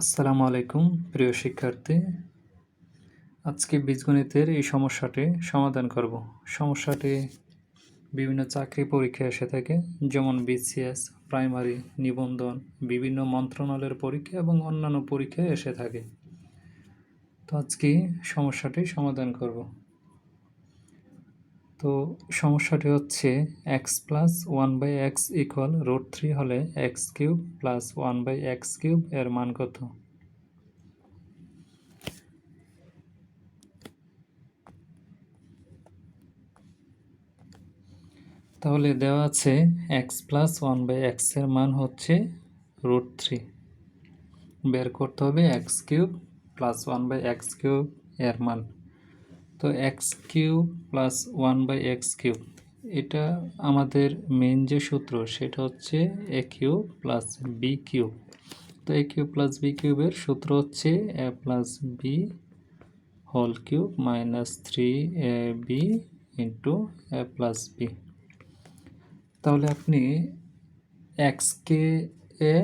আসসালামু আলাইকুম প্রিয় শিক্ষার্থী। আজকে বীজগণিতের এই সমস্যাটি সমাধান করব। সমস্যাটি বিভিন্ন চাকরি পরীক্ষায় এসে থাকে, যেমন বিসিএস, প্রাইমারি, নিবন্ধন, বিভিন্ন মন্ত্রণালয়ের পরীক্ষা এবং অন্যান্য পরীক্ষায় এসে থাকে। তো আজকে সমস্যাটি সমাধান করব। তো সমস্যাটি হচ্ছে x+1/x = √3 হলে x³ + 1/x³ এর মান কত? তাহলে দেওয়া আছে x+1/x এর মান হচ্ছে √3। বের করতে হবে x³ + 1/x³ এর মান। তো x³ + 1/x³ এটা আমাদের মেইন যে সূত্র সেটা হচ্ছে a³ + b³। তো a³ + b³ এর সূত্র হচ্ছে a + b whole cube -3ab * a + b। তাহলে আপনি x-কে a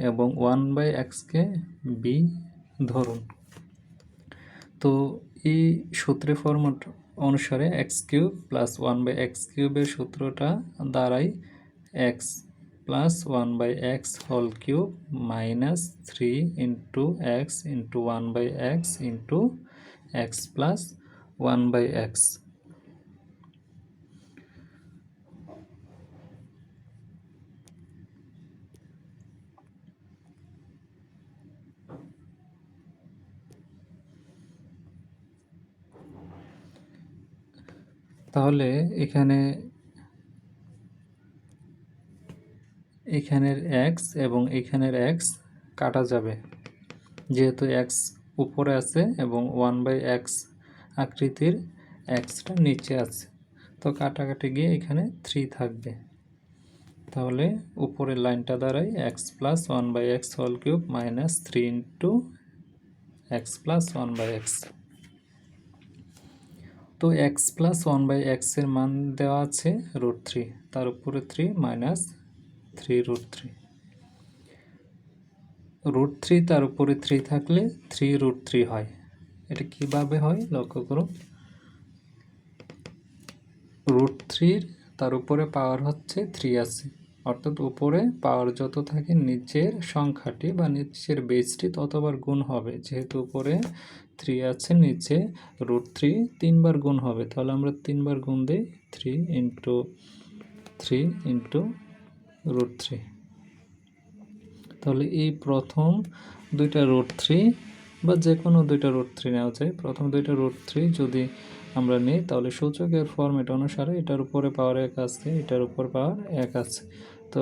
এবং 1/x-কে b ধরুন। তো এই সূত্রের ফরম্যাট অনুসারে x³ + 1/x³ এর সূত্রটা দাঁড়ায় x + 1/x whole cube -3 * x * 1/x * x + 1/x। তাহলে এখানের x এবং এখানের x কাটা যাবে, যেহেতু x উপরে আছে এবং 1/x আকৃতির xটা নিচে আছে। তো কাটাকাটি গিয়ে এখানে 3 থাকবে। তাহলে উপরের লাইনটা দাঁড়ায় x + 1/x whole cube -3 * x + 1/x। তো x + 1/x এর মান দেওয়া আছে √3, তার উপরে 3 -3 √3। √3 তার উপরে 3 থাকলে 3 √3 হয়। এটা কিভাবে হয় লক্ষ্য করুন। √3 তার উপরে পাওয়ার হচ্ছে 3 আছে, অর্থাৎ উপরে পাওয়ার যত থাকে নিচের সংখ্যাটি বা নিচের বেসটি ততবার গুণ হবে। যেহেতু উপরে 3 আছে, নিচে √3 3 বার গুণ হবে। তাহলে আমরা 3 বার গুণ দিই, 3 * 3 * √3। তাহলে এই প্রথম দুইটা √3 বা যে কোনো দুইটা √3 নেওয়া যায়। প্রথম দুইটা √3 যদি আমরা নিই তাহলে সূচকের ফরম্যাট অনুসারে এটার উপরে পাওয়ার 1 আছে, এটার উপর পাওয়ার 1 আছে। তো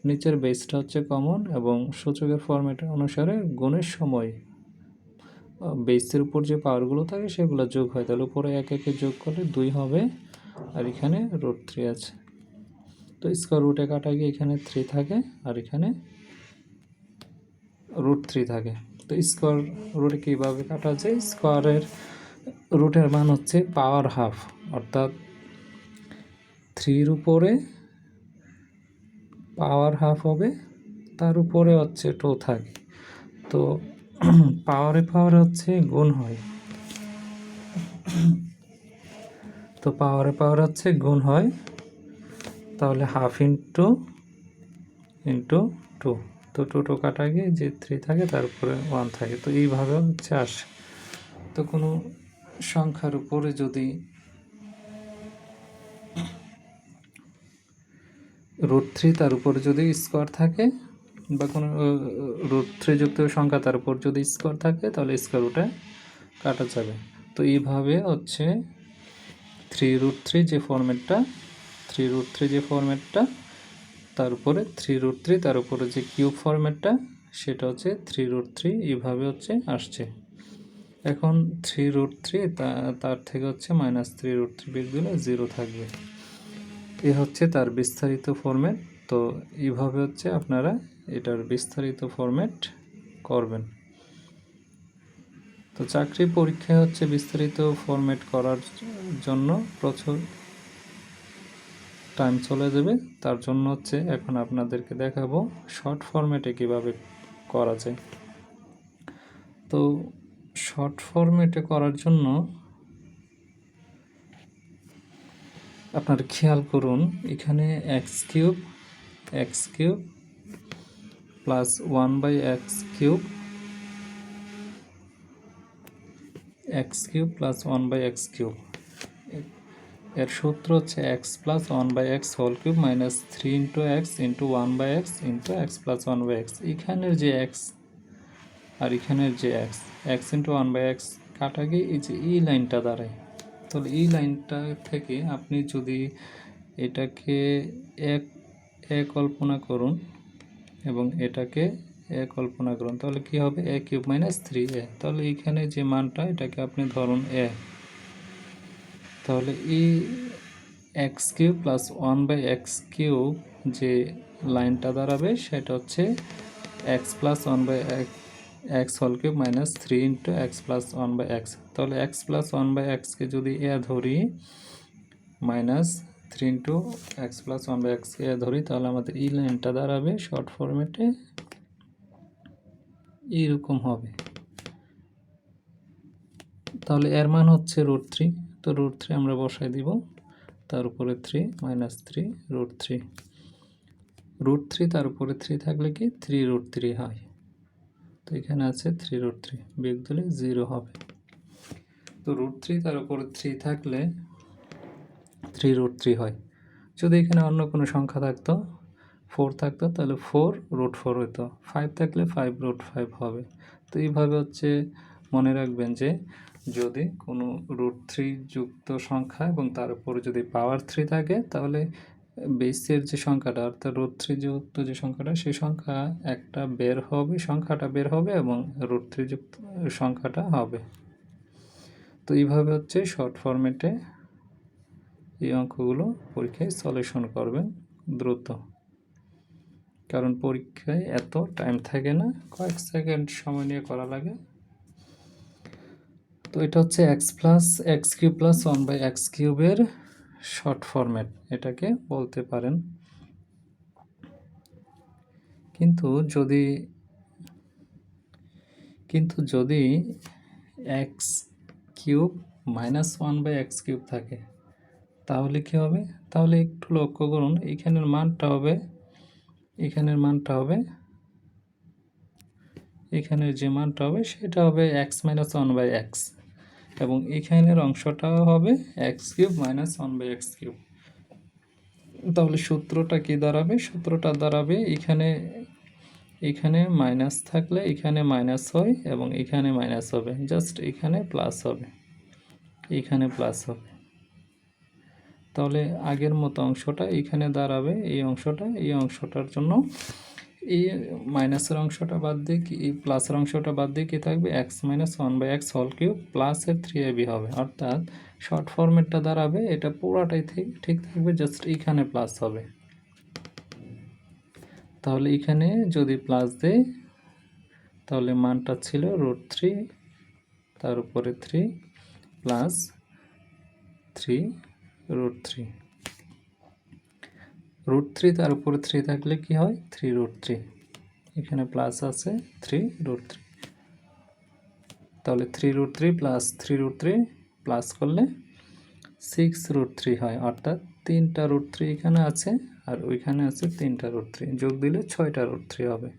নিচের বেসটা হচ্ছে কমন এবং সূচকের ফরম্যাট অনুসারে গুণের সময় বেসের উপর যে পাওয়ারগুলো থাকে সেগুলো যোগ হয়। তাহলে উপরে 1 1 যোগ করলে 2 হবে, আর এখানে √3 আছে। তো স্কয়ার রুটে কাটা গিয়ে এখানে 3 থাকে আর এখানে √3 থাকে। তো স্কয়ার রুটে কীভাবে কাটা যায়? স্কয়ারের রুটের মান হচ্ছে পাওয়ার হাফ, অর্থাৎ 3 উপরে পাওয়ার হাফ হবে, তার উপরে হচ্ছে 2 থাকে। তো পাওয়ারে হচ্ছে গুণ হয়। তো পাওয়ারে হচ্ছে গুণ হয়, তাহলে হাফ ইন্টু 2। তো 2 কাটা গিয়ে যে 3 থাকে তারপরে 1 থাকে। তো এইভাবে হচ্ছে আসে। তো কোনো সংখ্যার উপরে যদি √3 তার উপরে যদি স্কয়ার থাকে বা কোনো √3 যুক্ত সংখ্যা তার উপর যদি স্কয়ার থাকে তাহলে স্কয়ার রুটে কাটা যাবে। তো এইভাবে হচ্ছে 3√3 যে ফরম্যাটটা তার উপরে 3√3 তার উপরে যে কিউব ফরম্যাটটা সেটা হচ্ছে 3√3, এইভাবে হচ্ছে আসছে। এখন 3√3 তার থেকে হচ্ছে -3√3 বিয়োগ দিলে 0 থাকবে। এ হচ্ছে তার বিস্তারিত ফরম্যাট। তো এইভাবে হচ্ছে আপনারা এটার বিস্তারিত ফরম্যাট করবেন। তো চাকরি পরীক্ষায় হচ্ছে বিস্তারিত ফরম্যাট করার জন্য প্রচুর টাইম চলে যাবে। তার জন্য হচ্ছে এখন আপনাদেরকে দেখাবো শর্ট ফরম্যাটে কিভাবে করা যায়। তো শর্ট ফরম্যাটে করার জন্য আপনারা খেয়াল করুন, এখানে x cube plus 1/x cube plus 1/x cube, এর সূত্র হচ্ছে x plus 1/x whole cube minus 3 into x into 1/x into x plus 1/x। এখানের যে এক্স আর এখানের যে এক্স ইন্টু 1/x কাটা গিয়ে এই যে এই লাইনটা দাঁড়ায়। তাহলে এই লাইনটা থেকে আপনি যদি এটাকে এ কল্পনা করুন এবং এটাকে এ কল্পনা করুন, তাহলে কি হবে? এ কিউব মাইনাস 3a। তাহলে এইখানে যে মানটা, এটাকে আপনি ধরুন এ। তাহলে এই x cube plus 1/x cube যে লাইনটা দাঁড়াবে সেটা হচ্ছে x plus 1/x whole cube minus 3 into x plus 1/x। তাহলে এক্স প্লাস 1/xকে যদি এ ধরি, minus 3 into x plus 1/x a ধরি, তাহলে আমাদের এই লাইনটা দাঁড়াবে শর্ট ফরম্যাটে এইরকম হবে। তাহলে এর মান হচ্ছে √3। তো √3 আমরা বসাই দিব, তার উপরে 3 মাইনাস 3 √3। √3 তার উপরে 3 থাকলে কি 3√3 হয়। তো এখানে আছে 3√3, বিয়োগ দিলে 0 হবে। তো √3 তার উপরে 3 থাকলে 3√3 হয়। যদি এখানে অন্য কোনো সংখ্যা থাকতো, 4 থাকতো, তাহলে 4√4 হতো। 5 থাকলে 5√5 হবে। তো এইভাবে হচ্ছে মনে রাখবেন যে যদি কোনো √3 যুক্ত সংখ্যা এবং তার উপরে যদি পাওয়ার 3 থাকে, তাহলে বেসের যে সংখ্যাটা অর্থাৎ √3 যুক্ত যে সংখ্যাটা, সেই সংখ্যা একটা বের হবে, সংখ্যাটা বের হবে এবং √3 যুক্ত সংখ্যাটা হবে। তো এইভাবে হচ্ছে শর্ট ফরম্যাটে এই অঙ্কগুলো পরীক্ষায় সলিউশন করবেন দ্রুত, কারণ পরীক্ষায় এত টাইম থাকে না, কয়েক সেকেন্ড সময় নিয়ে করা লাগে। তো এটা হচ্ছে x কিউব প্লাস 1/x কিউবের শর্ট ফরম্যাট, এটাকে বলতে পারেন। কিন্তু যদি x cube minus 1/x cube থাকে, তাহলে কি হবে? তাহলে একটু লক্ষ্য করুন, এখানের মানটা হবে, এখানের যে মানটা হবে সেটা হবে x মাইনাস 1/x, এবং এখানের অংশটাও হবে x cube minus 1/x cube. তাহলে সূত্রটা কি দাঁড়াবে? সূত্রটা দাঁড়াবে এখানে মাইনাস থাকলে এখানে মাইনাস হয় এবং এখানে মাইনাস হবে, জাস্ট এখানে প্লাস হবে, এখানে প্লাস হবে। তাহলে আগের মতো অংশটা এখানে দাঁড়াবে, এই অংশটার জন্য এই মাইনাসের অংশটা বাদ দিয়ে কি, এই প্লাসের অংশটা বাদ দিয়ে কি থাকবে? x minus 1/x whole cube প্লাসের 3ab হবে। অর্থাৎ শর্ট ফরম্যাটটা দাঁড়াবে, এটা পুরাটাই ঠিক থাকবে, জাস্ট এইখানে প্লাস হবে। তাহলে এখানে যদি প্লাস দেই, তাহলে মানটা ছিল √3, তার উপরে 3 প্লাস 3√3। √3 তার উপরে 3 থাকলে কি হয়? 3√3। এখানে প্লাস আছে 3√3। তাহলে 3√3 প্লাস 3√3 প্লাস করলে 6√3 হয়। অর্থাৎ 3টা √3 এখানে আছে আর ওইখানে আছে 3টা √3, যোগ দিলে 6টা √3 হবে।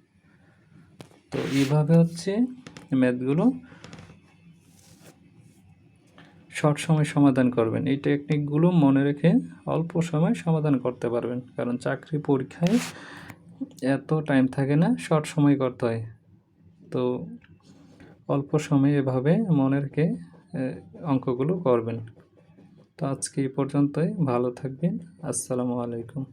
তো এইভাবে হচ্ছে ম্যাথগুলো শর্ট সময় সমাধান করবেন। এই টেকনিকগুলো মনে রেখে অল্প সময় সমাধান করতে পারবেন, কারণ চাকরি পরীক্ষায় এত টাইম থাকে না, শর্ট সময় করতে হয়। তো অল্প সময়ে এভাবে মনে রেখে অঙ্কগুলো করবেন। তো আজকে এই পর্যন্তই, ভালো থাকবেন। আসসালামু আলাইকুম।